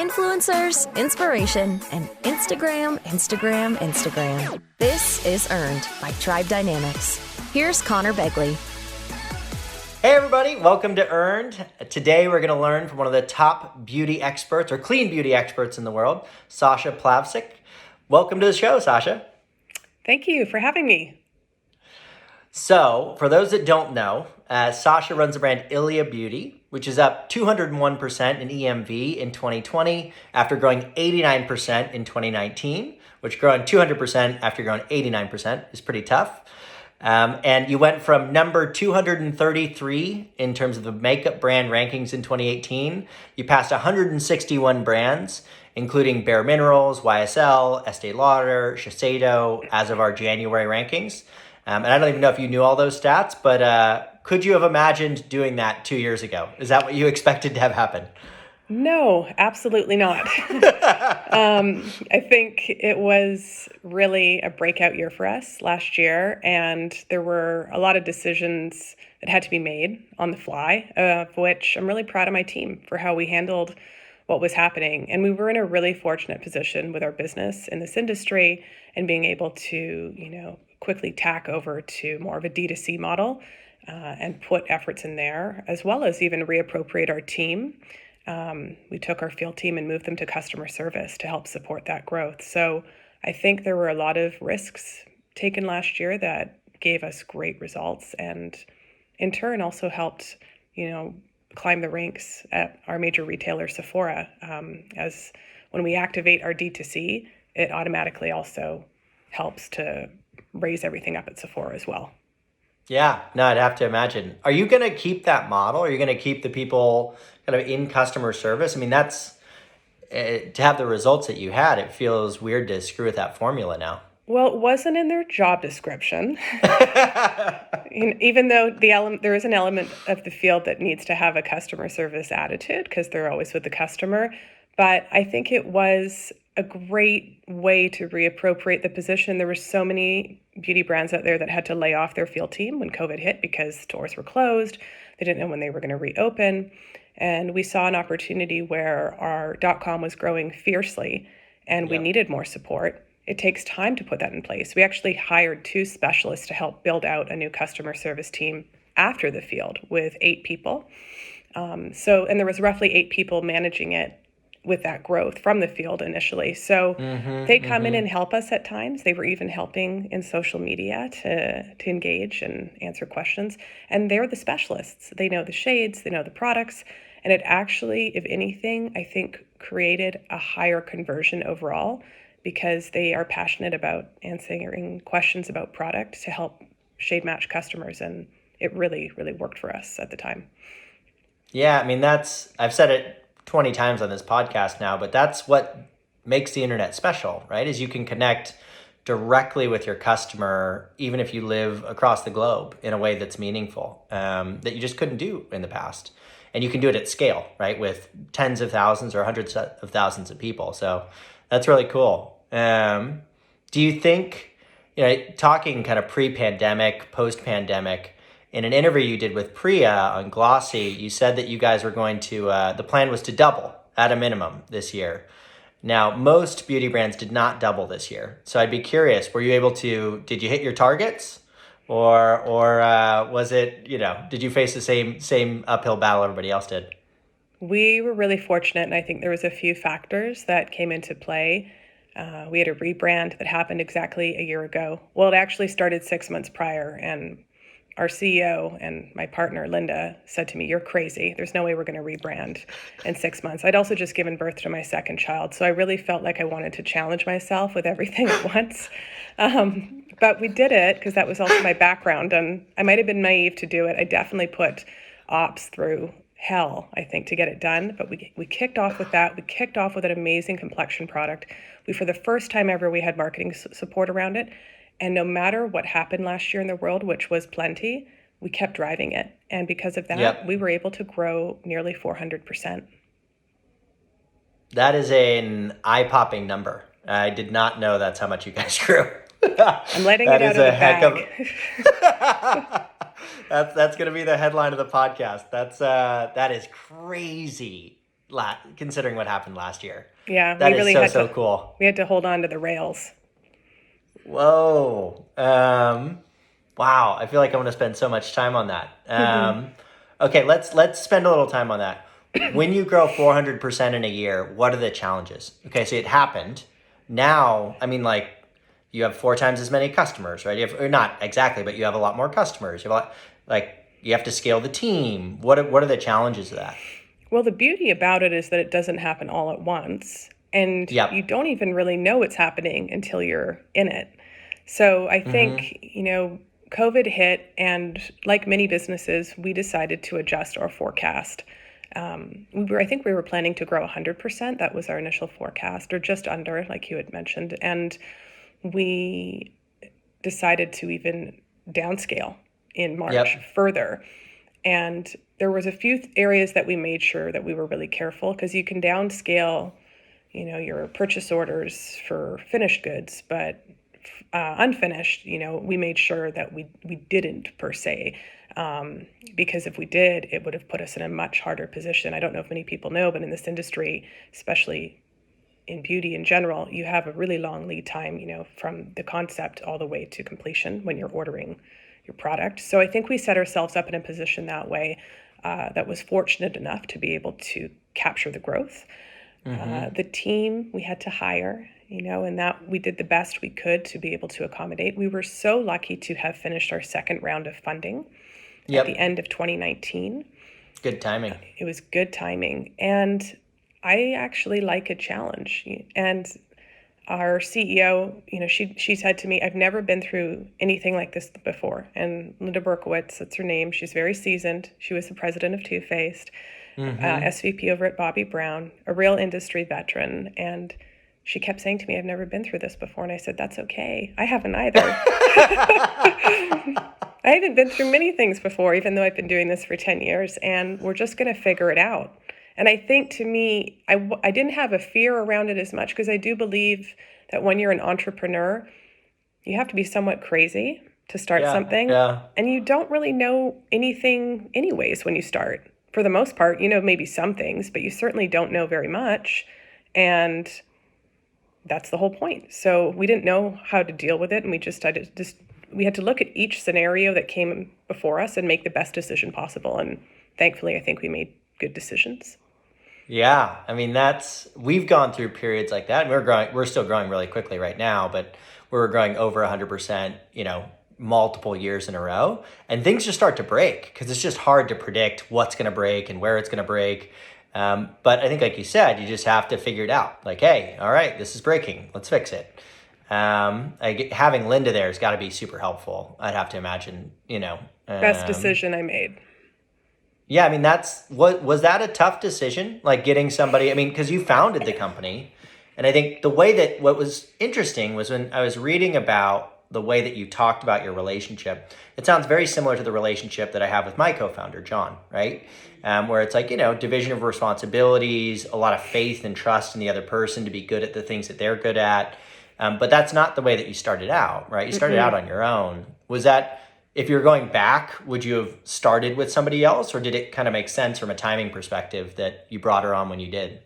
Influencers, inspiration, and Instagram, Instagram, Instagram. This is Earned by Tribe Dynamics. Here's Connor Begley. Hey everybody, welcome to Earned. Today we're going to learn from one of the top beauty experts or clean beauty experts in the world, Sasha Plavsic. Welcome to the show, Sasha. Thank you for having me. So, for those that don't know, Sasha runs the brand ILIA Beauty, which is up 201% in EMV in 2020 after growing 89% in 2019, which growing 200% after growing 89% is pretty tough. And you went from number 233 in terms of the makeup brand rankings in 2018. You passed 161 brands, including Bare Minerals, YSL, Estee Lauder, Shiseido, as of our January rankings. And I don't even know if you knew all those stats, but could you have imagined doing that 2 years ago? Is that what you expected to have happen? No, absolutely not. I think it was really a breakout year for us last year, and there were a lot of decisions that had to be made on the fly, of which I'm really proud of my team for how we handled what was happening. And we were in a really fortunate position with our business in this industry and being able to, quickly tack over to more of a D2C model and put efforts in there, as well as even reappropriate our team. We took our field team and moved them to customer service to help support that growth. So I think there were a lot of risks taken last year that gave us great results and in turn also helped, climb the ranks at our major retailer, Sephora. As when we activate our D2C, it automatically also helps to raise everything up at Sephora as well. Yeah, no, I'd have to imagine. Are you going to keep that model? Are you going to keep the people kind of in customer service? I mean, that's to have the results that you had, it feels weird to screw with that formula now. Well, it wasn't in their job description, even though there is an element of the field that needs to have a customer service attitude because they're always with the customer. But I think it was a great way to reappropriate the position. There were so many beauty brands out there that had to lay off their field team when COVID hit because stores were closed. They didn't know when they were going to reopen. And we saw an opportunity where our .com was growing fiercely and we needed more support. It takes time to put that in place. We actually hired 2 specialists to help build out a new customer service team after the field with 8 people. And there was roughly 8 people managing it with that growth from the field initially. So they come in and help us at times. They were even helping in social media to engage and answer questions. And they're the specialists. They know the shades, they know the products. And it actually, if anything, I think created a higher conversion overall because they are passionate about answering questions about product to help shade match customers. And it really, really worked for us at the time. Yeah, I mean, I've said it 20 times on this podcast now, but that's what makes the internet special, right? Is you can connect directly with your customer, even if you live across the globe in a way that's meaningful, that you just couldn't do in the past. And you can do it at scale, right? With tens of thousands or hundreds of thousands of people. So that's really cool. Do you think, talking kind of pre-pandemic, post-pandemic, in an interview you did with Priya on Glossy, you said that you guys were going to, the plan was to double at a minimum this year. Now, most beauty brands did not double this year. So I'd be curious, did you hit your targets? Or was it, did you face the same uphill battle everybody else did? We were really fortunate, and I think there was a few factors that came into play. We had a rebrand that happened exactly a year ago. Well, it actually started 6 months prior, and our CEO and my partner, Lynda, said to me, "You're crazy. There's no way we're going to rebrand in 6 months." I'd also just given birth to my second child, so I really felt like I wanted to challenge myself with everything at once. But we did it because that was also my background, and I might have been naive to do it. I definitely put ops through hell, I think, to get it done. But we kicked off with that. We kicked off with an amazing complexion product. For the first time ever, we had marketing support around it. And no matter what happened last year in the world, which was plenty, we kept driving it. And because of that, we were able to grow nearly 400%. That is an eye-popping number. I did not know that's how much you guys grew. I'm letting it out of the bag. That's going to be the headline of the podcast. That is crazy. considering what happened last year. Yeah, That we is really so cool. We had to hold on to the rails. Whoa. Wow. I feel like I'm going to spend so much time on that. Okay, let's spend a little time on that. When you grow 400% in a year, what are the challenges? Okay, so it happened. Now, I mean, like, you have 4 times as many customers, right? Or not exactly, but you have a lot more customers. You have a lot, like, you have to scale the team. What are the challenges of that? Well, the beauty about it is that it doesn't happen all at once. And Yep. you don't even really know it's happening until you're in it. So I think, COVID hit, and like many businesses, we decided to adjust our forecast. I think we were planning to grow 100%. That was our initial forecast, or just under, like you had mentioned. And we decided to even downscale in March further. And there was a few areas that we made sure that we were really careful, because you can downscale, your purchase orders for finished goods, but unfinished, we made sure that we didn't per se, because if we did, it would have put us in a much harder position. I don't know if many people know, but in this industry, especially in beauty in general, you have a really long lead time, from the concept all the way to completion when you're ordering your product. So I think we set ourselves up in a position that way, that was fortunate enough to be able to capture the growth. The team we had to hire, and that we did the best we could to be able to accommodate. We were so lucky to have finished our second round of funding at the end of 2019. Good timing. It was good timing. And I actually like a challenge. And our CEO, she said to me, I've never been through anything like this before. And Lynda Berkowitz, that's her name. She's very seasoned. She was the president of Too Faced, SVP over at Bobbi Brown, a real industry veteran. And she kept saying to me, I've never been through this before. And I said, that's okay. I haven't either. I haven't been through many things before, even though I've been doing this for 10 years. And we're just going to figure it out. And I think, to me, I didn't have a fear around it as much, because I do believe that when you're an entrepreneur, you have to be somewhat crazy to start something. Yeah. And you don't really know anything anyways when you start. For the most part, maybe some things, but you certainly don't know very much. And that's the whole point. So we didn't know how to deal with it. And we had to look at each scenario that came before us and make the best decision possible. And thankfully, I think we made good decisions. Yeah, I mean, we've gone through periods like that, and we're still growing really quickly right now, but we're growing over 100%, multiple years in a row, and things just start to break, because it's just hard to predict what's going to break and where it's going to break. But I think, like you said, you just have to figure it out. Like, hey, all right, this is breaking. Let's fix it. Having Lynda there has got to be super helpful. I'd have to imagine, Best decision I made. Yeah, I mean, was that a tough decision? Like, getting somebody, I mean, because you founded the company. And I think what was interesting was when I was reading about the way that you talked about your relationship, it sounds very similar to the relationship that I have with my co-founder, John, right? Where it's like, division of responsibilities, a lot of faith and trust in the other person to be good at the things that they're good at. But that's not the way that you started out, right? You started out on your own. Was that, if you're going back, would you have started with somebody else, or did it kind of make sense from a timing perspective that you brought her on when you did?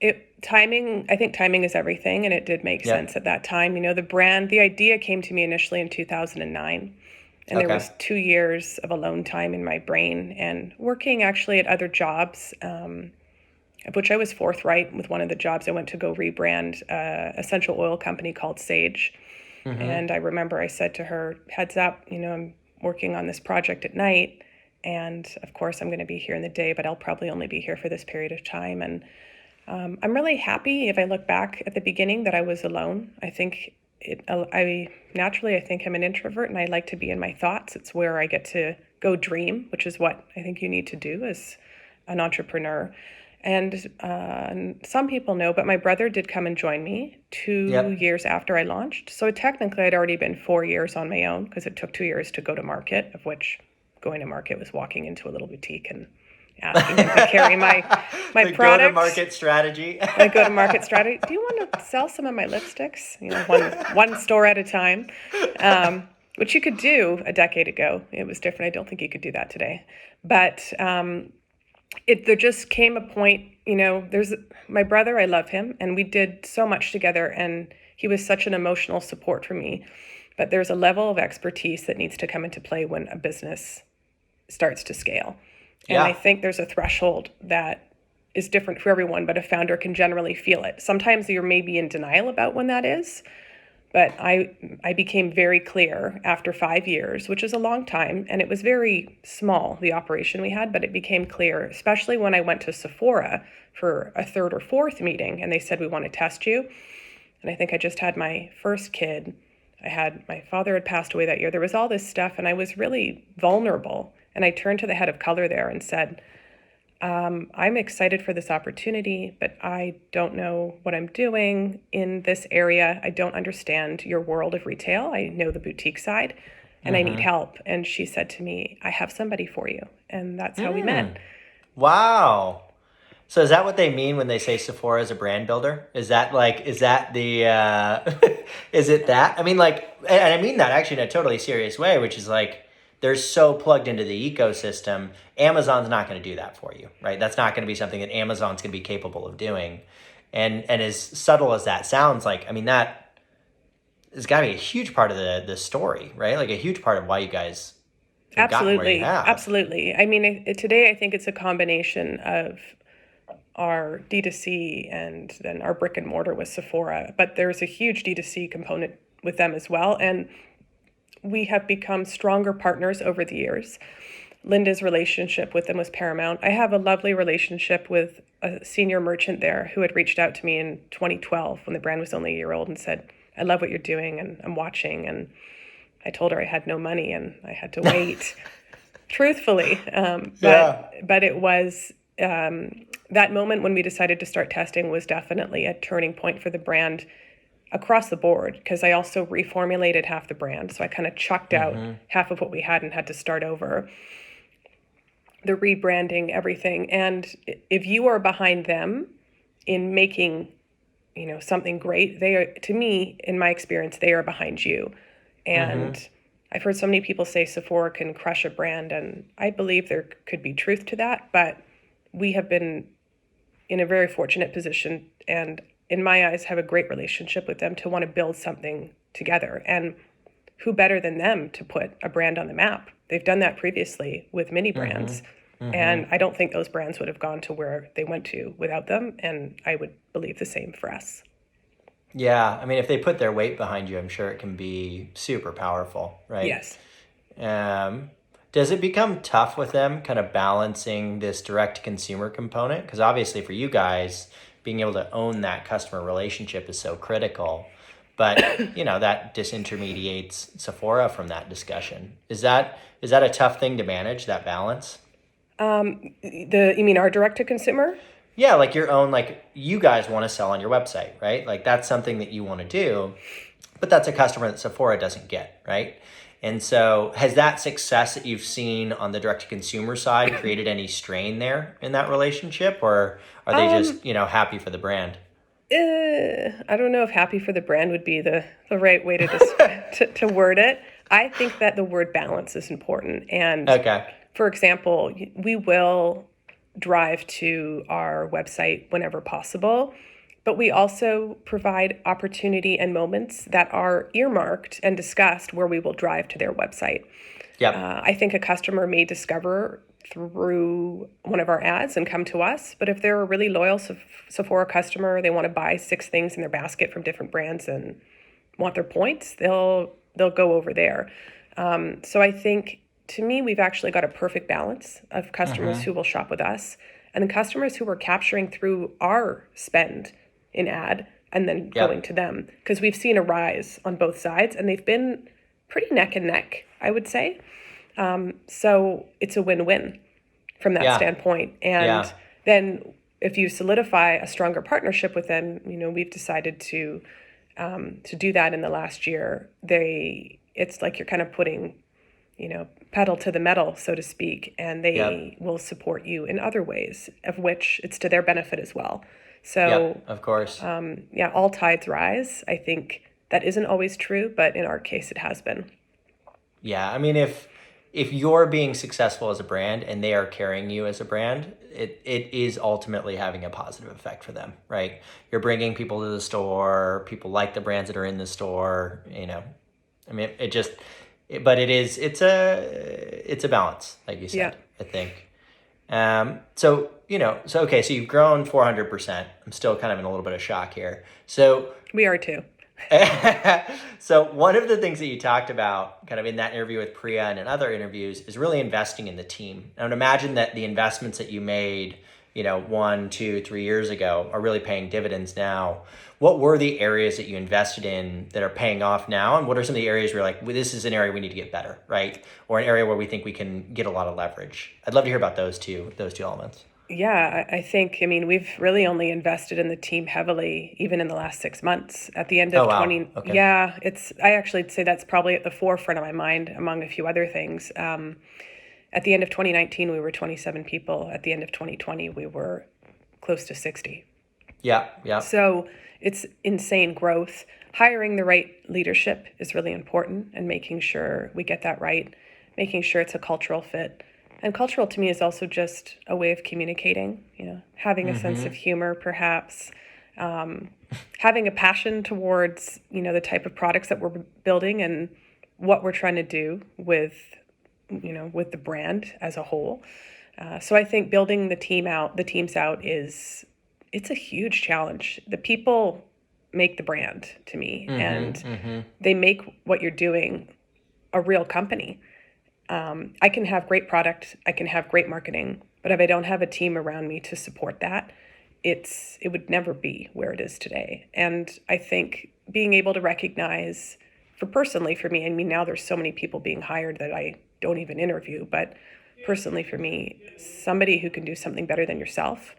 I think timing is everything, and it did make sense at that time. The idea came to me initially in 2009, and there was 2 years of alone time in my brain, and working actually at other jobs, of which I was forthright with one of the jobs. I went to go rebrand a essential oil company called Sage. And I remember I said to her, heads up, I'm working on this project at night, and of course I'm going to be here in the day, but I'll probably only be here for this period of time. And I'm really happy, if I look back at the beginning, that I was alone. I think I think I'm an introvert, and I like to be in my thoughts. It's where I get to go dream, which is what I think you need to do as an entrepreneur. And some people know, but my brother did come and join me 2 years after I launched. So technically I'd already been 4 years on my own, because it took 2 years to go to market, of which going to market was walking into a little boutique and asking him to carry my products. Go-to-market strategy. My go-to-market strategy. Do you want to sell some of my lipsticks? One store at a time, which you could do a decade ago. It was different. I don't think you could do that today. But There just came a point, there's my brother, I love him, and we did so much together, and he was such an emotional support for me. But there's a level of expertise that needs to come into play when a business starts to scale. And I think there's a threshold that is different for everyone, but a founder can generally feel it. Sometimes you're maybe in denial about when that is, but I became very clear after 5 years, which is a long time, and it was very small, the operation we had, but it became clear, especially when I went to Sephora for a third or fourth meeting, and they said, we want to test you. And I think I just had my first kid. My father had passed away that year. There was all this stuff, and I was really vulnerable. And I turned to the head of color there and said, I'm excited for this opportunity, but I don't know what I'm doing in this area. I don't understand your world of retail. I know the boutique side, and I need help. And she said to me, I have somebody for you. And that's how we met. Wow. So is that what they mean when they say Sephora is a brand builder? Is that the, is it that? I mean, and I mean that actually in a totally serious way, which is they're so plugged into the ecosystem. Amazon's not going to do that for you, right? That's not going to be something that Amazon's going to be capable of doing. And as subtle as that sounds, that has got to be a huge part of the story, right? A huge part of why you guys have gotten where you have. Absolutely. I mean, today I think it's a combination of our D2C and then our brick and mortar with Sephora, but there's a huge D2C component with them as well. And we have become stronger partners over the years. Lynda's relationship with them was paramount. I have a lovely relationship with a senior merchant there who had reached out to me in 2012 when the brand was only a year old and said, I love what you're doing and I'm watching. And I told her I had no money and I had to wait, truthfully. But it was that moment when we decided to start testing was definitely a turning point for the brand across the board, because I also reformulated half the brand. So I kind of chucked out half of what we had and had to start over. The rebranding, everything. And if you are behind them in making, something great, they are, to me, in my experience, they are behind you. And I've heard so many people say Sephora can crush a brand, and I believe there could be truth to that, but we have been in a very fortunate position, and in my eyes, have a great relationship with them to want to build something together. And who better than them to put a brand on the map? They've done that previously with many brands. And I don't think those brands would have gone to where they went to without them. And I would believe the same for us. Yeah. I mean, if they put their weight behind you, I'm sure it can be super powerful, right? Yes. Does it become tough with them kind of balancing this direct to consumer component? Because obviously for you guys, being able to own that customer relationship is so critical. But, that disintermediates Sephora from that discussion. Is that a tough thing to manage, that balance? You mean our direct to consumer? Yeah, your own, you guys want to sell on your website, right? That's something that you want to do, but that's a customer that Sephora doesn't get, right? And so has that success that you've seen on the direct-to-consumer side created any strain there in that relationship, or are they just, happy for the brand? I don't know if happy for the brand would be the right way to word it. I think that the word balance is important. And for example, we will drive to our website whenever possible, but we also provide opportunity and moments that are earmarked and discussed where we will drive to their website. I think a customer may discover through one of our ads and come to us, but if they're a really loyal Sephora customer, they want to buy 6 things in their basket from different brands and want their points, they'll go over there. So I think, to me, we've actually got a perfect balance of customers who will shop with us and the customers who we're capturing through our spend in ad and then going to them, because we've seen a rise on both sides and they've been pretty neck and neck, I would say. So it's a win-win from that standpoint. And then if you solidify a stronger partnership with them, we've decided to do that in the last year. It's like you're kind of putting, pedal to the metal, so to speak, and they will support you in other ways, of which it's to their benefit as well. So, of course. All tides rise. I think that isn't always true, but in our case, it has been. Yeah, I mean, if if you're being successful as a brand and they are carrying you as a brand, it is ultimately having a positive effect for them, right? You're bringing people to the store. People like the brands that are in the store. I mean, but it's a balance, like you said, I think. Okay, so you've grown 400%. I'm still kind of in a little bit of shock here. So we are too. So one of the things that you talked about kind of in that interview with Priya and in other interviews is really investing in the team. I would imagine that the investments that you made, 1, 2, 3 years ago are really paying dividends now. What were the areas that you invested in that are paying off now? And what are some of the areas where you're like, well, this is an area we need to get better, right? Or an area where we think we can get a lot of leverage? I'd love to hear about those two elements. Yeah, I think, we've really only invested in the team heavily, even in the last 6 months. At the end of Okay. Yeah, I actually say that's probably at the forefront of my mind among a few other things. At the end of 2019, we were 27 people. At the end of 2020, we were close to 60. Yeah. So it's insane growth. Hiring the right leadership is really important, and making sure we get that right, making sure it's a cultural fit. And cultural to me is also just a way of communicating, having a sense of humor, perhaps, having a passion towards, the type of products that we're building and what we're trying to do with the brand as a whole. So I think building the teams out it's a huge challenge. The people make the brand to me, and they make what you're doing a real company. I can have great product, I can have great marketing, but if I don't have a team around me to support that, it would never be where it is today. And I think being able to recognize, personally for me, now there's so many people being hired that I don't even interview, but personally for me, somebody who can do something better than yourself.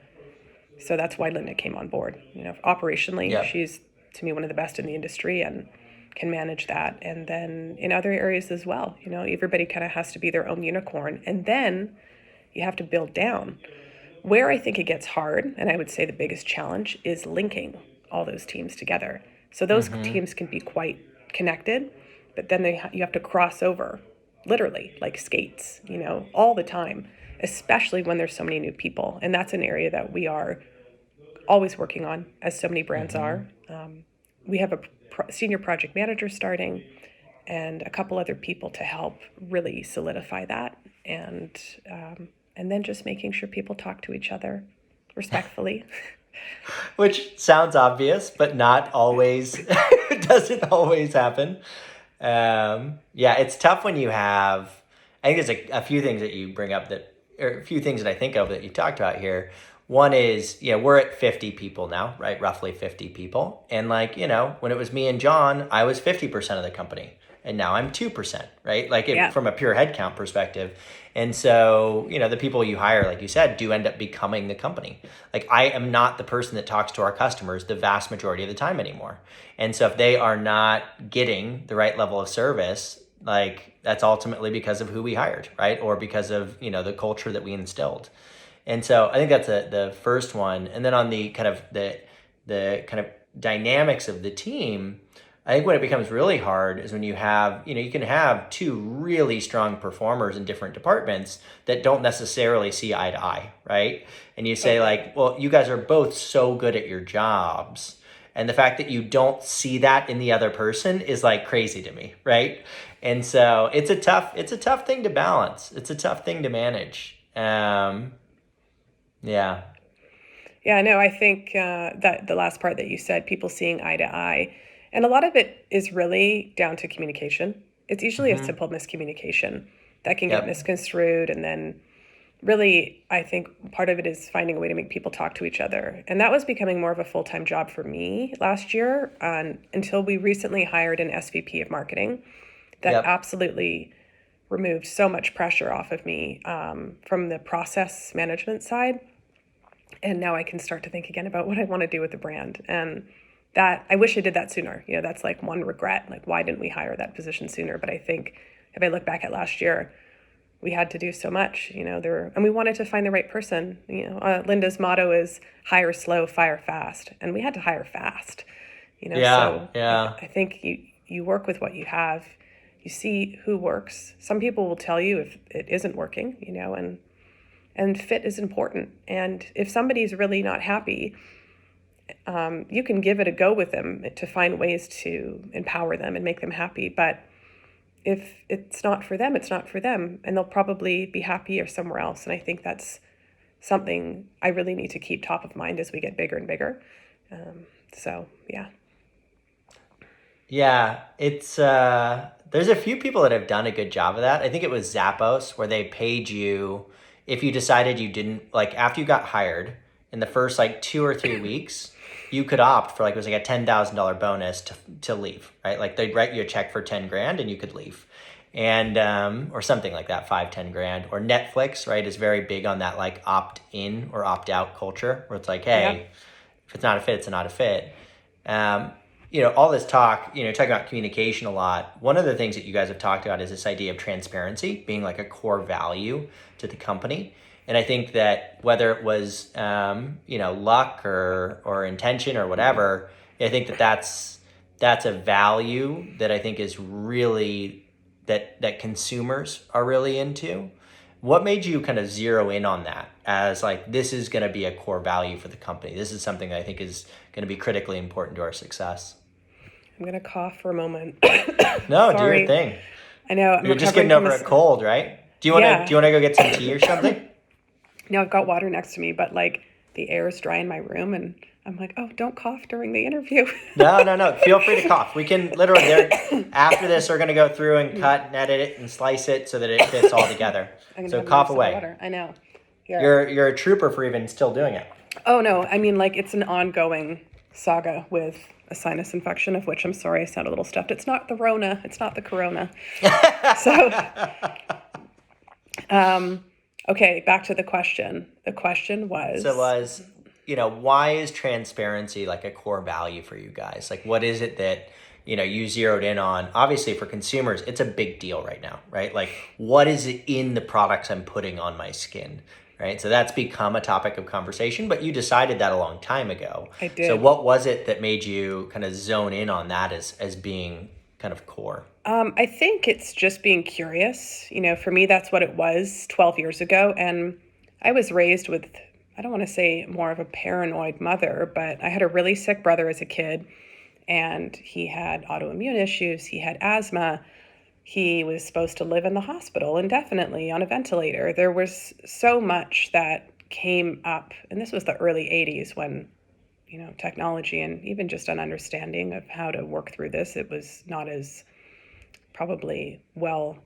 So that's why Lynda came on board. Operationally, she's to me one of the best in the industry and can manage that. And then in other areas as well, everybody kind of has to be their own unicorn. And then you have to build down. Where I think it gets hard, and I would say the biggest challenge, is linking all those teams together. So those teams can be quite connected, but then you have to cross over, literally, like skates, all the time, especially when there's so many new people. And that's an area that we are always working on, as so many brands are. We have a senior project manager starting and a couple other people to help really solidify that. And then just making sure people talk to each other respectfully. Which sounds obvious, but not always, doesn't always happen. It's tough when you have, I think there's a few things that you bring up or a few things that I think of that you talked about here. One is, we're at 50 people now, right? Roughly 50 people. And when it was me and John, I was 50% of the company. And now I'm 2%, right? From a pure headcount perspective. And so, the people you hire, like you said, do end up becoming the company. I am not the person that talks to our customers the vast majority of the time anymore. And so if they are not getting the right level of service, that's ultimately because of who we hired, right? Or because of, the culture that we instilled. And so I think that's the first one. And then on the kind of the kind of dynamics of the team, I think when it becomes really hard is when you have, you can have two really strong performers in different departments that don't necessarily see eye to eye, right? And you say well, you guys are both so good at your jobs. And the fact that you don't see that in the other person is crazy to me, right? And so it's a tough thing to balance. It's a tough thing to manage. Yeah, no, I think that the last part that you said, people seeing eye to eye, and a lot of it is really down to communication. It's usually a simple miscommunication that can get misconstrued. And then really, I think part of it is finding a way to make people talk to each other. And that was becoming more of a full-time job for me last year, until we recently hired an SVP of marketing that absolutely removed so much pressure off of me from the process management side. And now I can start to think again about what I want to do with the brand. And that, I wish I did that sooner. That's one regret. Why didn't we hire that position sooner? But I think if I look back at last year, we had to do so much, and we wanted to find the right person. Lynda's motto is hire slow, fire fast. And we had to hire fast, I think you work with what you have. you see who works. Some people will tell you if it isn't working, and fit is important. And if somebody's really not happy, you can give it a go with them to find ways to empower them and make them happy. But if it's not for them, it's not for them, and they'll probably be happier somewhere else. And I think that's something I really need to keep top of mind as we get bigger and bigger. Yeah. Yeah, it's there's a few people that have done a good job of that. I think it was Zappos, where they paid you if you decided you didn't, like, after you got hired in the first like 2 or 3 weeks, you could opt for, like, it was like a $10,000 bonus to leave, right? Like, they'd write you a check for 10 grand and you could leave. And or something like that, 5-10 grand. Or Netflix, right, is very big on that, like, opt in or opt out culture, where it's like, hey, if it's not a fit, it's not a fit. All this talk, talking about communication a lot. One of the things that you guys have talked about is this idea of transparency being like a core value to the company. And I think that whether it was, luck or intention or whatever, I think that's a value that I think is really, that consumers are really into. What made you kind of zero in on that as, like, this is going to be a core value for the company? This is something that I think is going to be critically important to our success. I'm going to cough for a moment. No, do your thing. I know. You're just getting over a cold, right? Do you want to go get some tea or something? No, I've got water next to me, but, like, the air is dry in my room, and I'm like, oh, don't cough during the interview. No. Feel free to cough. We can literally, after this, we're going to go through and cut and edit it and slice it so that it fits all together. So cough away. Water. I know. You're a trooper for even still doing it. Oh, no. I mean, like, it's an ongoing saga with a sinus infection, of which I'm sorry I sound a little stuffed. It's not the Rona. It's not the Corona. Okay, back to the question. The question was... So it was, why is transparency like a core value for you guys? Like, what is it that, you zeroed in on? Obviously, for consumers, it's a big deal right now, right? Like, what is it in the products I'm putting on my skin, right? So that's become a topic of conversation, but you decided that a long time ago. I did. So what was it that made you kind of zone in on that as being kind of core? I think it's just being curious. For me, that's what it was 12 years ago. And I was raised with, I don't want to say more of a paranoid mother, but I had a really sick brother as a kid, and he had autoimmune issues. He had asthma. He was supposed to live in the hospital indefinitely on a ventilator. There was so much that came up, and this was the early 80s when, technology and even just an understanding of how to work through this, it was not as probably well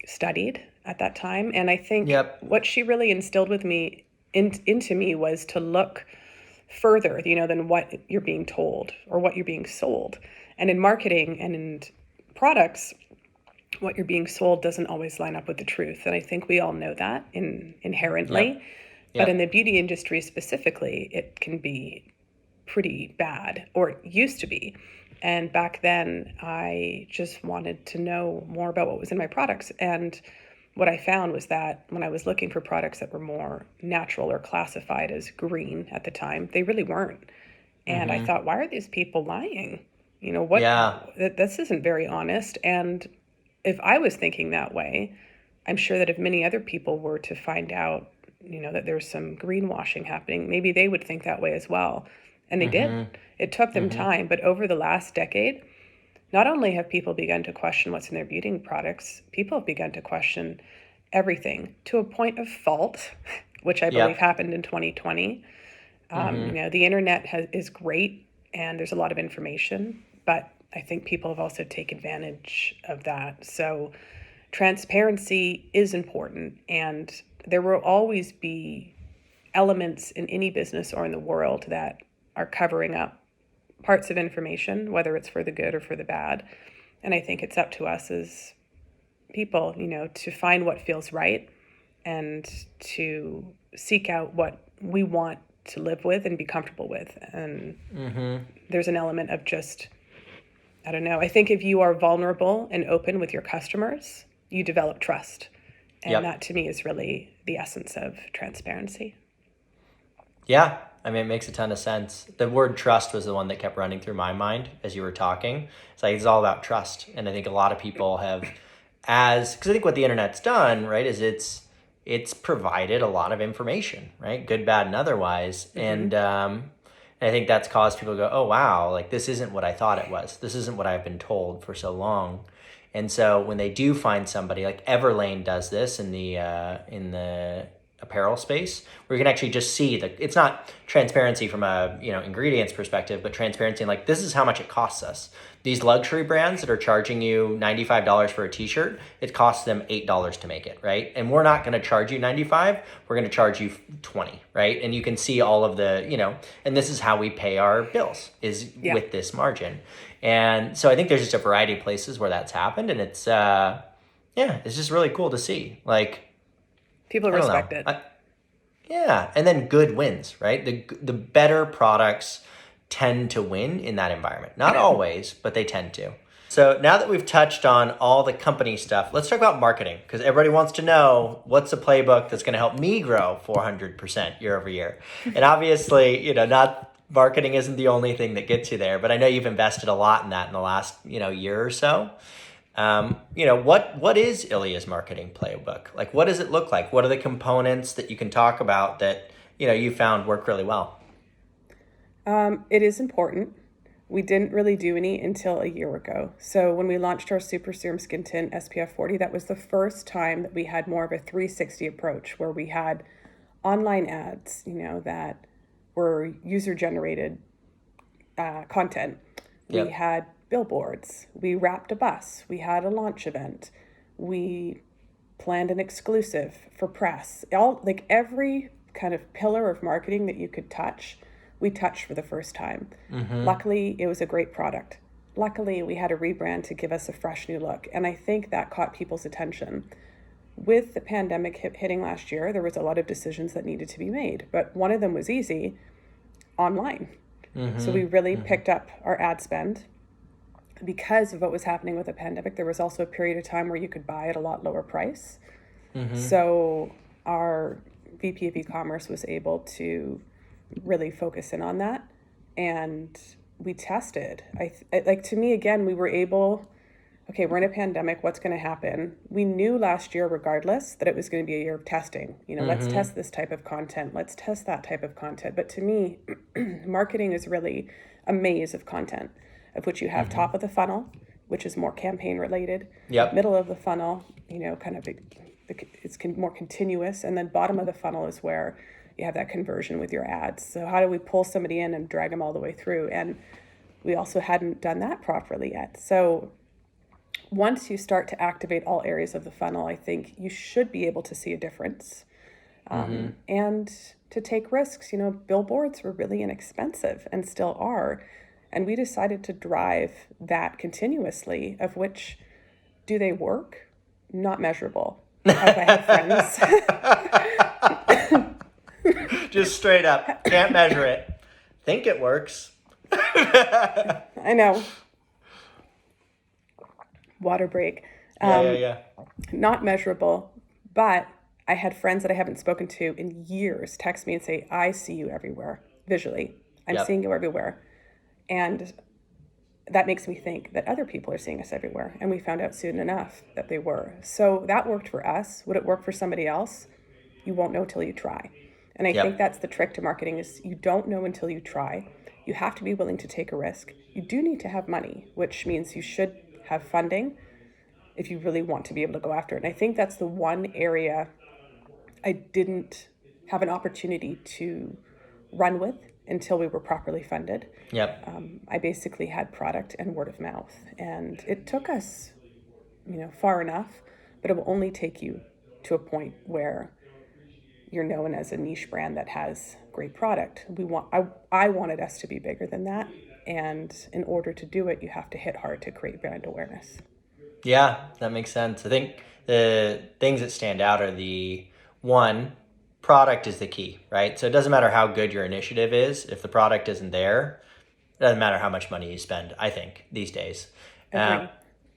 studied at that time. And I think what she really instilled with me into me was to look further, than what you're being told or what you're being sold. And in marketing and in products, what you're being sold doesn't always line up with the truth. And I think we all know that inherently. Yep. But in the beauty industry specifically, it can be pretty bad, or it used to be. And back then, I just wanted to know more about what was in my products. And what I found was that when I was looking for products that were more natural or classified as green at the time, they really weren't. And I thought, why are these people lying? This isn't very honest. And if I was thinking that way, I'm sure that if many other people were to find out, that there's some greenwashing happening, maybe they would think that way as well. And they did. It took them time. But over the last decade, not only have people begun to question what's in their beauty products, people have begun to question everything to a point of fault, which I believe happened in 2020. The internet is great, and there's a lot of information, but I think people have also taken advantage of that. So transparency is important, and there will always be elements in any business or in the world that are covering up parts of information, whether it's for the good or for the bad. And I think it's up to us as people, to find what feels right and to seek out what we want to live with and be comfortable with. And there's an element of just, I don't know, I think if you are vulnerable and open with your customers, you develop trust. And that to me is really the essence of transparency. Yeah. I mean, it makes a ton of sense. The word trust was the one that kept running through my mind as you were talking. It's like, it's all about trust. And I think a lot of people have, because I think what the internet's done, right, is it's provided a lot of information, right? Good, bad, and otherwise. And I think that's caused people to go, oh, wow, like this isn't what I thought it was. This isn't what I've been told for so long. And so when they do find somebody, like Everlane does this in the apparel space, where you can actually just see that it's not transparency from a ingredients perspective, but transparency in like, this is how much it costs us. These luxury brands that are charging you $95 for a t-shirt, it costs them $8 to make it, right? And we're not going to charge you $95, we're going to charge you $20, right? And you can see all of the, and this is how we pay our bills is with this margin. And so I think there's just a variety of places where that's happened, and it's it's just really cool to see. Like, people respect it. And then good wins, right? The better products tend to win in that environment. Not always, but they tend to. So now that we've touched on all the company stuff, let's talk about marketing, because everybody wants to know what's a playbook that's going to help me grow 400% year over year. And obviously, not marketing isn't the only thing that gets you there, but I know you've invested a lot in that in the last, year or so. What is ILIA's marketing playbook? Like, what does it look like? What are the components that you can talk about that, you found work really well? It is important. We didn't really do any until a year ago. So when we launched our Super Serum Skin Tint SPF 40, that was the first time that we had more of a 360 approach, where we had online ads, that were user-generated content. We had billboards. We wrapped a bus. We had a launch event. We planned an exclusive for press. Every kind of pillar of marketing that you could touch, we touched for the first time. Luckily, it was a great product. Luckily, we had a rebrand to give us a fresh new look. And I think that caught people's attention. With the pandemic hitting last year, there was a lot of decisions that needed to be made. But one of them was easy, online. So we really picked up our ad spend. Because of what was happening with the pandemic, there was also a period of time where you could buy at a lot lower price. So our VP of e-commerce was able to really focus in on that. And we tested. To me, again, we were able, okay, we're in a pandemic, what's going to happen? We knew last year, regardless, that it was going to be a year of testing. Let's test this type of content. Let's test that type of content. But to me, marketing is really a maze of content, of which you have top of the funnel, which is more campaign related. Middle of the funnel, it's more continuous. And then bottom of the funnel is where you have that conversion with your ads. So how do we pull somebody in and drag them all the way through? And we also hadn't done that properly yet. So once you start to activate all areas of the funnel, I think you should be able to see a difference. And to take risks. Billboards were really inexpensive and still are. And we decided to drive that continuously, of which, do they work? Not measurable. I have friends. Just straight up, can't measure it. Think it works. I know. Water break. Not measurable, but I had friends that I haven't spoken to in years text me and say, I see you everywhere, visually. I'm seeing you everywhere. And that makes me think that other people are seeing us everywhere. And we found out soon enough that they were. So that worked for us. Would it work for somebody else? You won't know till you try. And I think that's the trick to marketing, is you don't know until you try. You have to be willing to take a risk. You do need to have money, which means you should have funding if you really want to be able to go after it. And I think that's the one area I didn't have an opportunity to run with until we were properly funded. I basically had product and word of mouth. And it took us, far enough, but it will only take you to a point where you're known as a niche brand that has great product. I wanted us to be bigger than that. And in order to do it, you have to hit hard to create brand awareness. Yeah, that makes sense. I think the things that stand out are one, product is the key, right? So it doesn't matter how good your initiative is. If the product isn't there, it doesn't matter how much money you spend, I think, these days.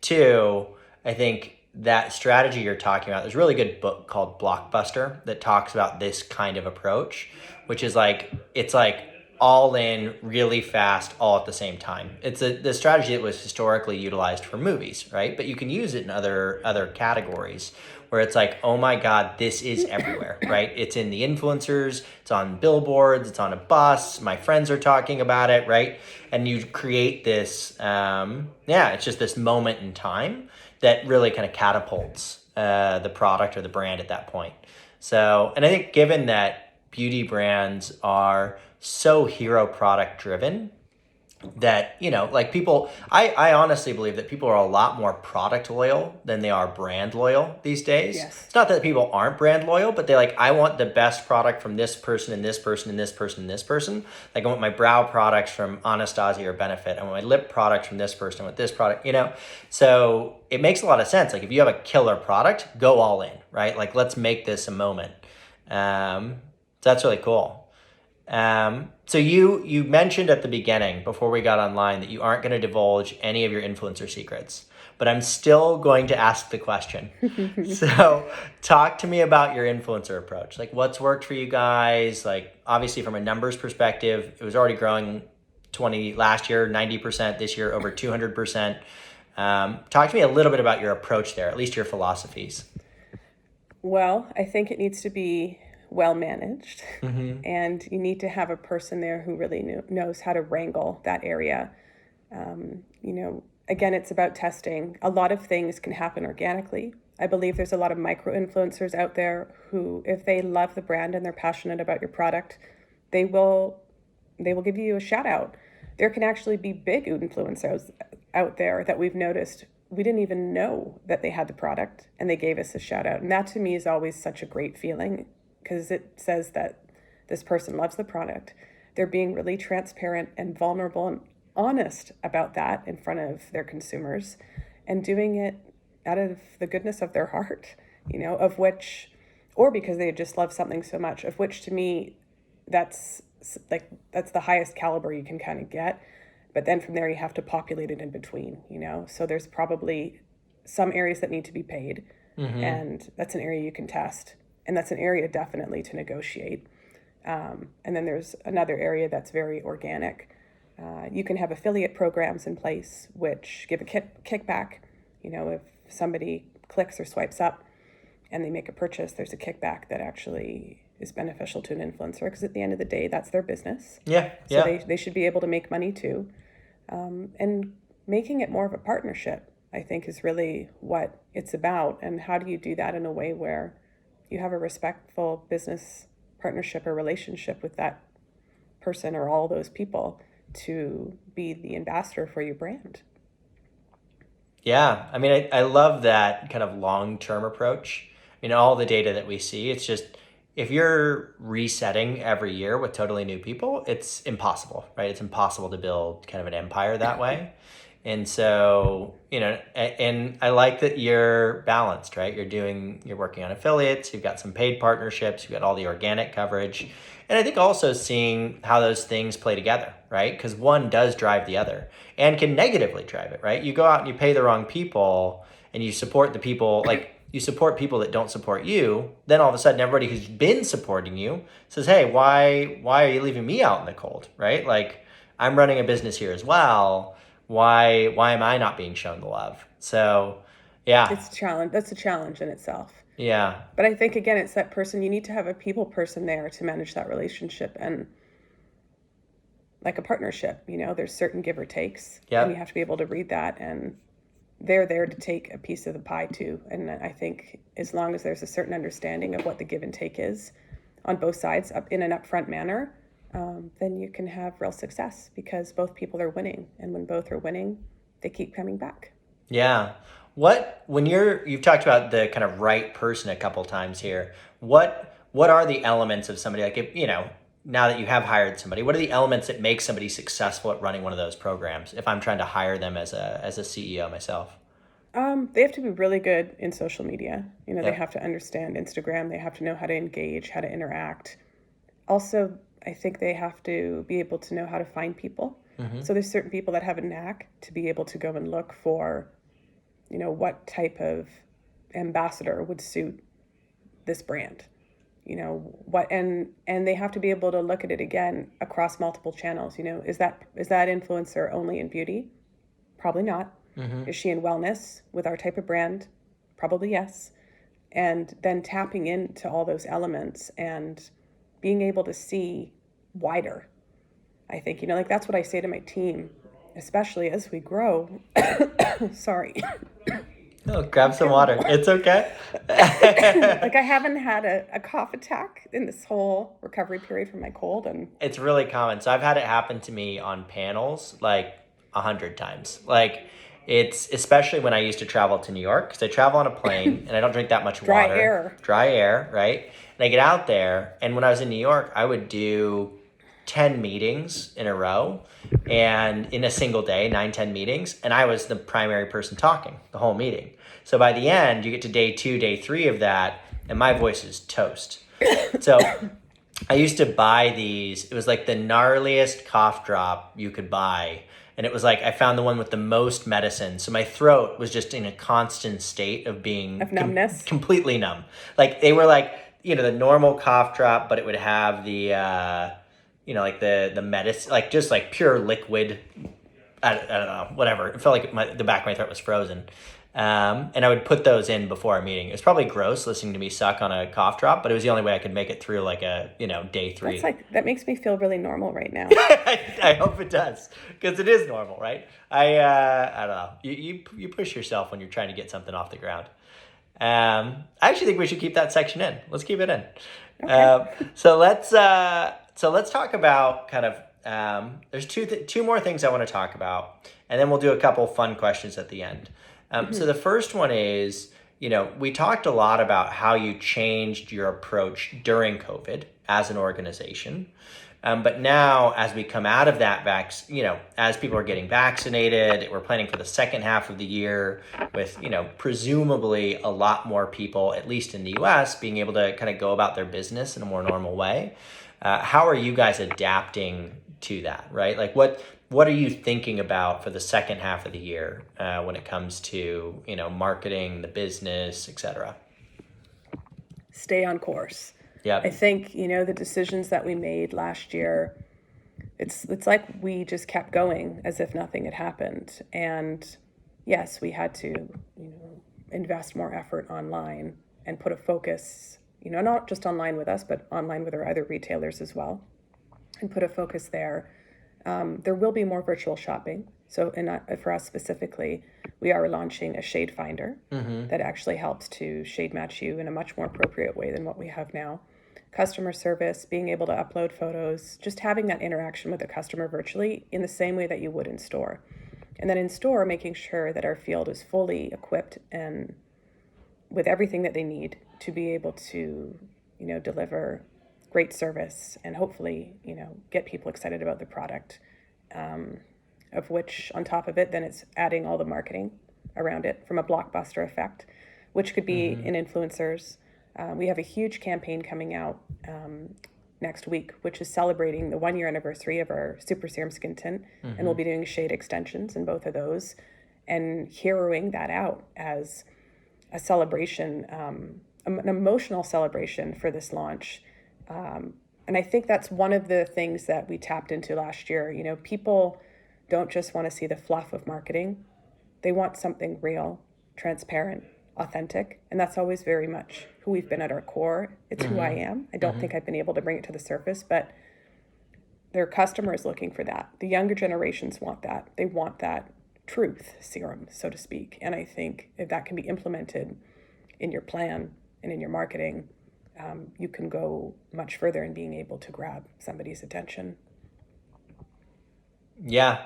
Two, I think that strategy you're talking about, there's a really good book called Blockbuster that talks about this kind of approach, which is like, it's like all in really fast, all at the same time. It's the strategy that was historically utilized for movies, right? But you can use it in other categories where it's like, oh my God, this is everywhere, right? It's in the influencers, it's on billboards, it's on a bus, my friends are talking about it, right? And you create this, it's just this moment in time that really kind of catapults the product or the brand at that point. So, and I think given that beauty brands are so hero product driven, that, you know, like people, I honestly believe that people are a lot more product loyal than they are brand loyal these days. Yes. It's not that people aren't brand loyal, but they like, I want the best product from this person and this person and this person and this person. Like I want my brow products from Anastasia or Benefit. I want my lip products from this person with this product, you know? So it makes a lot of sense. Like if you have a killer product, go all in, right? Like let's make this a moment. So that's really cool. So you mentioned at the beginning, before we got online, that you aren't going to divulge any of your influencer secrets, but I'm still going to ask the question. So talk to me about your influencer approach. Like what's worked for you guys? Like obviously from a numbers perspective, it was already growing last year, 90%, this year over 200%. Talk to me a little bit about your approach there, at least your philosophies. Well, I think it needs to be well managed, and you need to have a person there who really knows how to wrangle that area. Again, it's about testing. A lot of things can happen organically. I believe there's a lot of micro influencers out there who, if they love the brand and they're passionate about your product, they will give you a shout out. There can actually be big influencers out there that we've noticed we didn't even know that they had the product and they gave us a shout out. And that to me is always such a great feeling, because it says that this person loves the product. They're being really transparent and vulnerable and honest about that in front of their consumers, and doing it out of the goodness of their heart, or because they just love something so much, of which to me, that's the highest caliber you can kind of get. But then from there, you have to populate it in between, So there's probably some areas that need to be paid, and that's an area you can test. And that's an area definitely to negotiate. And then there's another area that's very organic. You can have affiliate programs in place which give a kickback. If somebody clicks or swipes up and they make a purchase, there's a kickback that actually is beneficial to an influencer, because at the end of the day, that's their business. So they should be able to make money too. And making it more of a partnership, I think, is really what it's about. And how do you do that in a way where you have a respectful business partnership or relationship with that person or all those people to be the ambassador for your brand? Yeah, I mean, I love that kind of long-term approach. All the data that we see, it's just, if you're resetting every year with totally new people, it's impossible, right? It's impossible to build kind of an empire that way. And so, and I like that you're balanced, right? You're working on affiliates, you've got some paid partnerships, you've got all the organic coverage. And I think also seeing how those things play together, right? Because one does drive the other and can negatively drive it, right? You go out and you pay the wrong people and you support the people, like you support people that don't support you. Then all of a sudden, everybody who's been supporting you says, hey, why are you leaving me out in the cold, right? Like I'm running a business here as well. Why am I not being shown the love? So, yeah. It's a challenge. That's a challenge in itself. Yeah. But I think, again, it's that person. You need to have a people person there to manage that relationship, and like a partnership, there's certain give or takes. Yep. And you have to be able to read that, and they're there to take a piece of the pie too. And I think as long as there's a certain understanding of what the give and take is on both sides in an upfront manner, then you can have real success, because both people are winning. And when both are winning, they keep coming back. Yeah. You've talked about the kind of right person a couple times here. What are the elements of somebody, like, if, now that you have hired somebody, what are the elements that make somebody successful at running one of those programs, if I'm trying to hire them as a CEO myself? They have to be really good in social media. Yep. They have to understand Instagram. They have to know how to engage, how to interact. Also, I think they have to be able to know how to find people. So there's certain people that have a knack to be able to go and look for, what type of ambassador would suit this brand? What, and they have to be able to look at it again across multiple channels. Is that influencer only in beauty? Probably not. Is she in wellness with our type of brand? Probably yes. And then tapping into all those elements and being able to see wider. I think, like that's what I say to my team, especially as we grow. Sorry. Oh, grab some water. It's okay. Like I haven't had a cough attack in this whole recovery period from my cold, and it's really common. So I've had it happen to me on panels like 100 times. Like it's especially when I used to travel to New York, because I travel on a plane and I don't drink that much water. Dry air, right? And I get out there, and when I was in New York, I would do 10 meetings in a row, and in a single day, 9-10 meetings, and I was the primary person talking the whole meeting. So by the end, you get to day 2, day 3 of that, and my voice is toast. So I used to buy these. It was like the gnarliest cough drop you could buy. And it was like, I found the one with the most medicine. So my throat was just in a constant state of being numbness, completely numb. Like they were like, the normal cough drop, but it would have the, like the medicine, like just like pure liquid. I don't know, whatever. It felt like the back of my throat was frozen. And I would put those in before a meeting. It was probably gross listening to me suck on a cough drop, but it was the only way I could make it through like a, day 3. That makes me feel really normal right now. I hope it does, because it is normal, right? I don't know. You push yourself when you're trying to get something off the ground. I actually think we should keep that section in. Let's keep it in. Okay. So let's talk about kind of, there's two more things I want to talk about, and then we'll do a couple fun questions at the end. So the first one is, we talked a lot about how you changed your approach during COVID as an organization. But now as we come out of that as people are getting vaccinated, we're planning for the second half of the year with, presumably a lot more people, at least in the US, being able to kind of go about their business in a more normal way. How are you guys adapting to that, right? Like what are you thinking about for the second half of the year when it comes to, marketing, the business, et cetera? Stay on course. Yeah. I think, the decisions that we made last year, it's like we just kept going as if nothing had happened. And yes, we had to, invest more effort online and put a focus, not just online with us, but online with our other retailers as well, and put a focus there. There will be more virtual shopping. So for us specifically, we are launching a shade finder that actually helps to shade match you in a much more appropriate way than what we have now. Customer service, being able to upload photos, just having that interaction with the customer virtually in the same way that you would in store. And then in store, making sure that our field is fully equipped and with everything that they need to be able to, deliver great service and hopefully, get people excited about the product, of which on top of it, then it's adding all the marketing around it from a blockbuster effect, which could be in influencers. We have a huge campaign coming out next week, which is celebrating the 1-year anniversary of our Super Serum Skin Tint, and we'll be doing shade extensions in both of those and heroing that out as a celebration, an emotional celebration for this launch. And I think that's one of the things that we tapped into last year. People don't just want to see the fluff of marketing. They want something real, transparent, authentic. And that's always very much who we've been at our core. It's who I am. I don't think I've been able to bring it to the surface, but their customers looking for that. The younger generations want that. They want that truth serum, so to speak. And I think if that can be implemented in your plan and in your marketing, you can go much further in being able to grab somebody's attention. Yeah,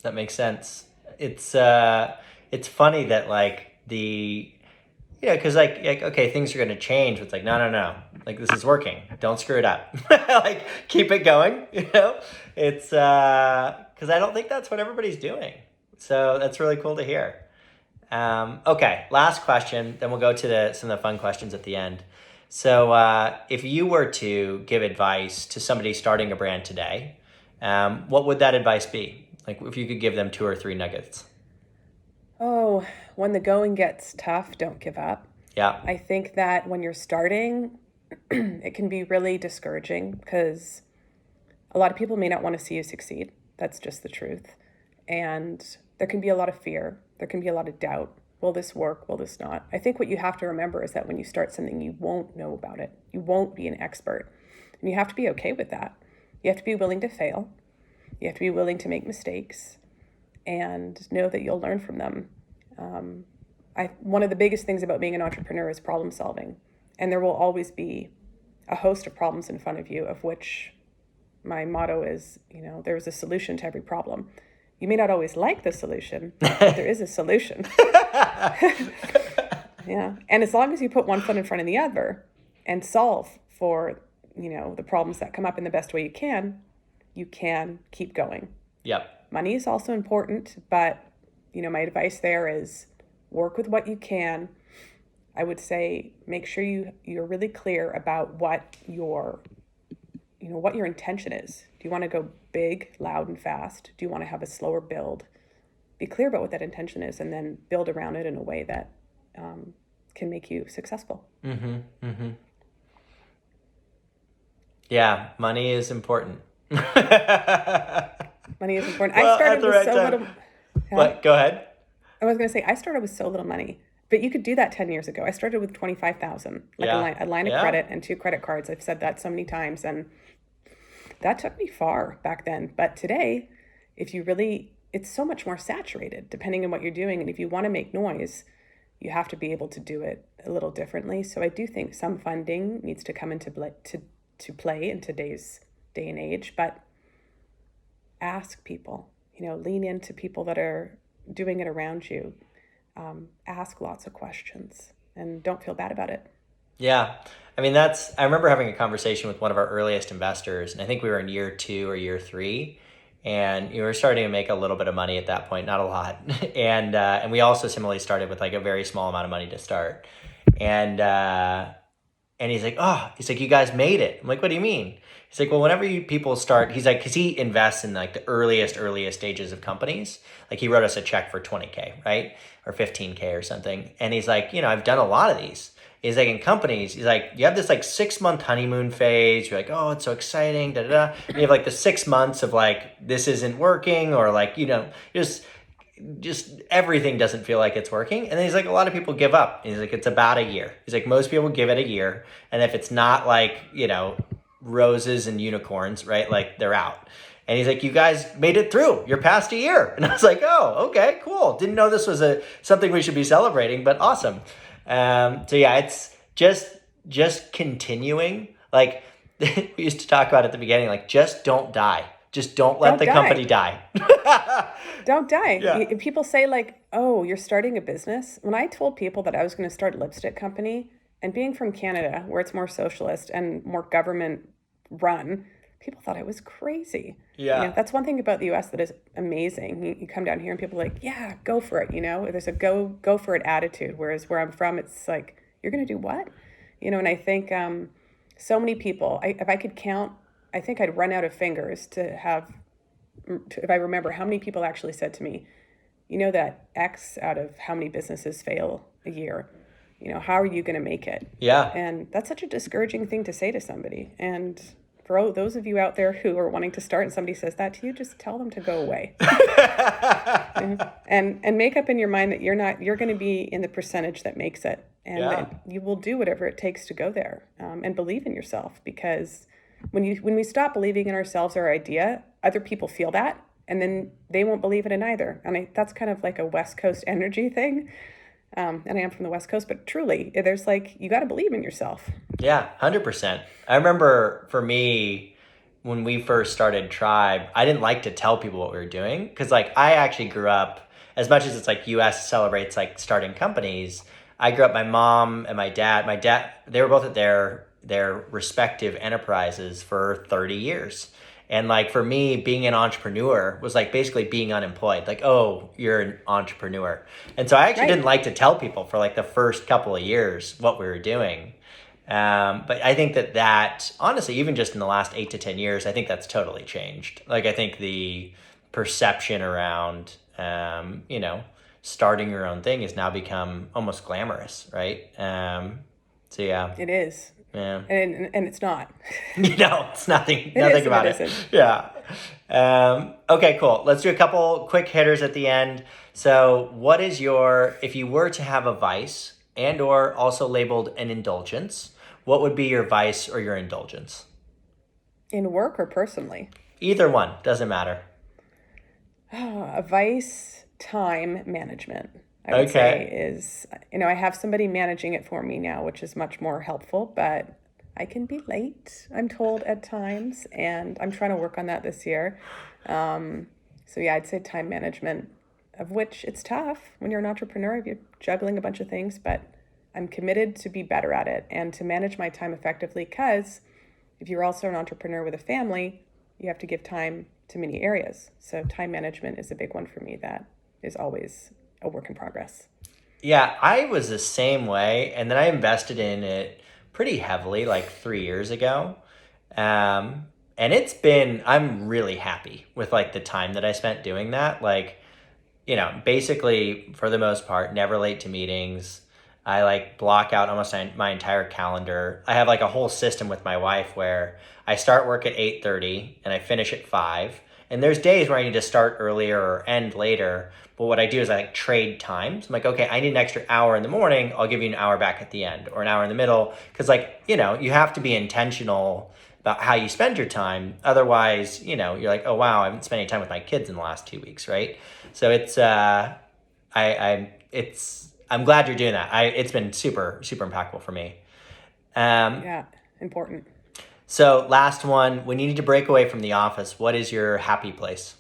that makes sense. It's funny that because okay, things are going to change. It's like, no, like this is working. Don't screw it up. Like keep it going. It's because I don't think that's what everybody's doing. So that's really cool to hear. Okay, last question. Then we'll go to some of the fun questions at the end. So if you were to give advice to somebody starting a brand today, what would that advice be? Like if you could give them 2 or 3 nuggets. Oh, when the going gets tough, don't give up. Yeah. I think that when you're starting, it can be really discouraging because a lot of people may not want to see you succeed. That's just the truth. And there can be a lot of fear. There can be a lot of doubt. Will this work? Will this not? I think what you have to remember is that when you start something, you won't know about it. You won't be an expert. And you have to be okay with that. You have to be willing to fail. You have to be willing to make mistakes and know that you'll learn from them. One of the biggest things about being an entrepreneur is problem solving. And there will always be a host of problems in front of you, of which my motto is, there's a solution to every problem. You may not always like the solution, but there is a solution. Yeah. And as long as you put one foot in front of the other and solve for, the problems that come up in the best way you can keep going. Yep. Money is also important, but, my advice there is work with what you can. I would say make sure you're really clear about what your intention is. Do you want to go big, loud, and fast? Do you want to have a slower build? Be clear about what that intention is and then build around it in a way that can make you successful. Mm-hmm. Mm-hmm. Yeah, money is important. Money is important. Well, I started with so time. little. What? Go ahead. I was going to say, I started with so little money, but you could do that 10 years ago. I started with $25,000, a line of credit and 2 credit cards. I've said that so many times, and that took me far back then. But today, it's so much more saturated depending on what you're doing. And if you want to make noise, you have to be able to do it a little differently. So I do think some funding needs to come into play in today's day and age, but ask people, lean into people that are doing it around you. Ask lots of questions and don't feel bad about it. Yeah. I mean, I remember having a conversation with one of our earliest investors, and I think we were in year 2 or year 3, and you were starting to make a little bit of money at that point, not a lot. And we also similarly started with like a very small amount of money to start. And he's like, you guys made it. I'm like, what do you mean? He's like, well, whenever people start, he's like, because he invests in like the earliest stages of companies. Like he wrote us a check for $20K, right? Or $15K or something. And he's like, I've done a lot of these. He's like, in companies, he's like, you have this like 6-month honeymoon phase. You're like, oh, it's so exciting, da da da. And you have like the 6 months of like, this isn't working, or like, just everything doesn't feel like it's working. And then he's like, a lot of people give up. He's like, it's about a year. He's like, most people give it a year. And if it's not like, roses and unicorns, right? Like they're out. And he's like, you guys made it through. You're past a year. And I was like, oh, okay, cool. Didn't know this was something we should be celebrating, but awesome. So yeah, it's just continuing. Like we used to talk about at the beginning, like just don't die. Just don't let the company die. Don't die. Yeah. People say like, oh, you're starting a business. When I told people that I was going to start a lipstick company, and being from Canada, where it's more socialist and more government run, people thought I was crazy. Yeah. That's one thing about the US that is amazing. You come down here and people are like, yeah, go for it. There's a go for it attitude. Whereas where I'm from, it's like, you're going to do what? And I think so many people, if I could count, I think I'd run out of fingers if I remember how many people actually said to me, that X out of how many businesses fail a year, how are you going to make it? Yeah. And that's such a discouraging thing to say to somebody. And for those of you out there who are wanting to start and somebody says that to you, just tell them to go away. and make up in your mind that you're going to be in the percentage that makes it. And that you will do whatever it takes to go there, and believe in yourself, because when we stop believing in ourselves or our idea, other people feel that, and then they won't believe it in either. And that's kind of like a West Coast energy thing. And I am from the West Coast, but truly, there's like, you got to believe in yourself. Yeah, 100%. I remember for me, when we first started Tribe, I didn't like to tell people what we were doing, because like I actually grew up, as much as it's like US celebrates like starting companies, I grew up, my mom and my dad, they were both at their respective enterprises for 30 years. And like for me, being an entrepreneur was like basically being unemployed. Like, oh, you're an entrepreneur. And so I actually didn't like to tell people for like the first couple of years what we were doing. But I think that honestly, even just in the last 8 to 10 years, I think that's totally changed. Like I think the perception around, starting your own thing has now become almost glamorous, right? So yeah. It is. Yeah. And it's not. It's nothing It is, about it it. isn't. Yeah. Okay, cool. Let's do a couple quick hitters at the end. So what is if you were to have a vice and or also labeled an indulgence, what would be your vice or your indulgence? In work or personally? Either one, doesn't matter. A vice, time management, I would say is, I have somebody managing it for me now, which is much more helpful, but I can be late, I'm told at times, and I'm trying to work on that this year. So yeah, I'd say time management, of which it's tough when you're an entrepreneur, if you're juggling a bunch of things, but I'm committed to be better at it and to manage my time effectively, because if you're also an entrepreneur with a family, you have to give time to many areas. So time management is a big one for me that is always a work in progress. Yeah, I was the same way, and then I invested in it pretty heavily like 3 years ago. And I'm really happy with like the time that I spent doing that. Like, basically for the most part, never late to meetings. I like block out almost my entire calendar. I have like a whole system with my wife where I start work at 8:30 and I finish at 5. And there's days where I need to start earlier or end later. But what I do is I like trade times. I'm like, okay, I need an extra hour in the morning. I'll give you an hour back at the end or an hour in the middle. Because you have to be intentional about how you spend your time. Otherwise, you're like, oh, wow, I haven't spent any time with my kids in the last 2 weeks, right? So it's, I'm glad you're doing that. It's been super, super impactful for me. Yeah, important. So last one, when you need to break away from the office, what is your happy place?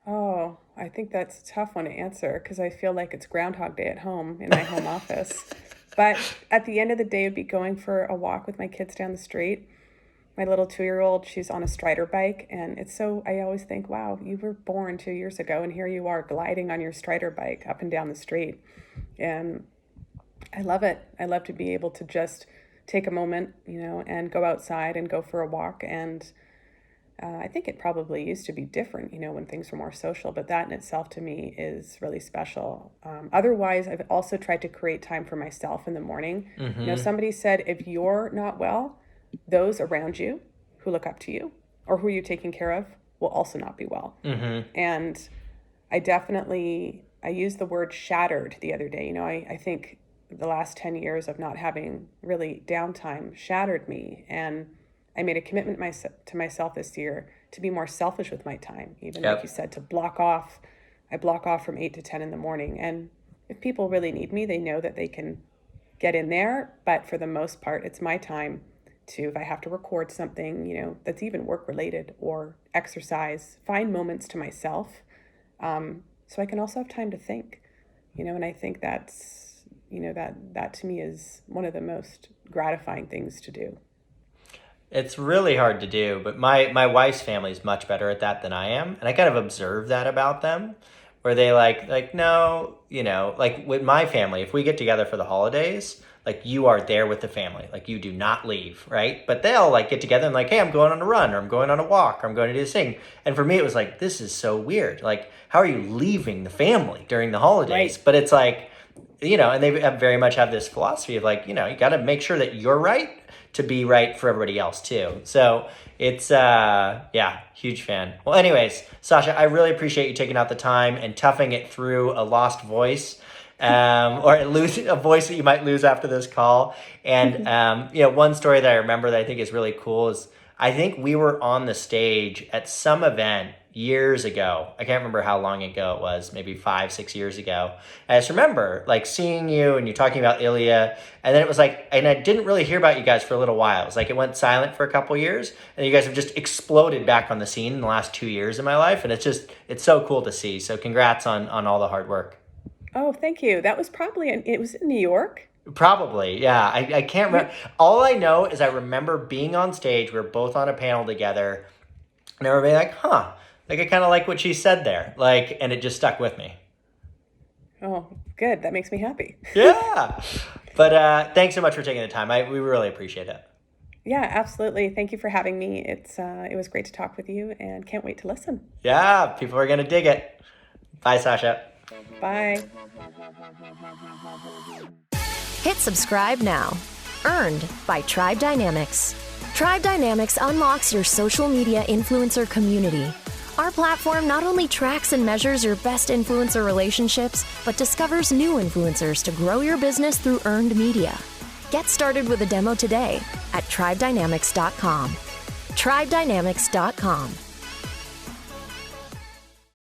Oh, I think that's a tough one to answer because I feel like it's Groundhog Day at home in my home office. But at the end of the day, it'd be going for a walk with my kids down the street. My little 2-year-old, she's on a Strider bike, and I always think, wow, you were born 2 years ago, and here you are gliding on your Strider bike up and down the street. And I love it. I love to be able to just take a moment, and go outside and go for a walk. And I think it probably used to be different, when things were more social, but that in itself to me is really special. Otherwise, I've also tried to create time for myself in the morning. Mm-hmm. Somebody said, if you're not well, those around you who look up to you or who you're taking care of will also not be well. Mm-hmm. And I used the word shattered the other day. I think the last 10 years of not having really downtime shattered me. And I made a commitment to myself this year to be more selfish with my time. Even like you said, to block off. I block off from 8 to 10 in the morning. And if people really need me, they know that they can get in there. But for the most part, it's my time if I have to record something, that's even work related or exercise, find moments to myself. So I can also have time to think, and I think that's, that to me is one of the most gratifying things to do. It's really hard to do, but my wife's family is much better at that than I am. And I kind of observe that about them, where they like, no, like with my family, if we get together for the holidays, like you are there with the family, like you do not leave, right? But they'll like get together and like, hey, I'm going on a run or I'm going on a walk or I'm going to do this thing. And for me, it was like, this is so weird. Like, how are you leaving the family during the holidays? Right. But it's like, and they very much have this philosophy of like, you got to make sure that you're right to be right for everybody else too. So it's, huge fan. Well, anyways, Sasha, I really appreciate you taking out the time and toughing it through a lost voice. Or lose a voice that you might lose after this call. And, one story that I remember that I think is really cool is I think we were on the stage at some event years ago. I can't remember how long ago it was, maybe 5-6 years ago. And I just remember like seeing you and you talking about ILIA. And then it was like, and I didn't really hear about you guys for a little while. It was like, it went silent for a couple years and you guys have just exploded back on the scene in the last 2 years of my life. And it's so cool to see. So congrats on all the hard work. Oh, thank you. That was it was in New York? Probably, yeah. I can't remember. All I know is I remember being on stage. We were both on a panel together. And everybody like, huh. Like, I kind of like what she said there. Like, and it just stuck with me. Oh, good. That makes me happy. Yeah. But thanks so much for taking the time. We really appreciate it. Yeah, absolutely. Thank you for having me. It was great to talk with you and can't wait to listen. Yeah, people are going to dig it. Bye, Sasha. Bye. Hit subscribe now. Earned by Tribe Dynamics. Tribe Dynamics unlocks your social media influencer community. Our platform not only tracks and measures your best influencer relationships, but discovers new influencers to grow your business through earned media. Get started with a demo today at tribedynamics.com. tribedynamics.com.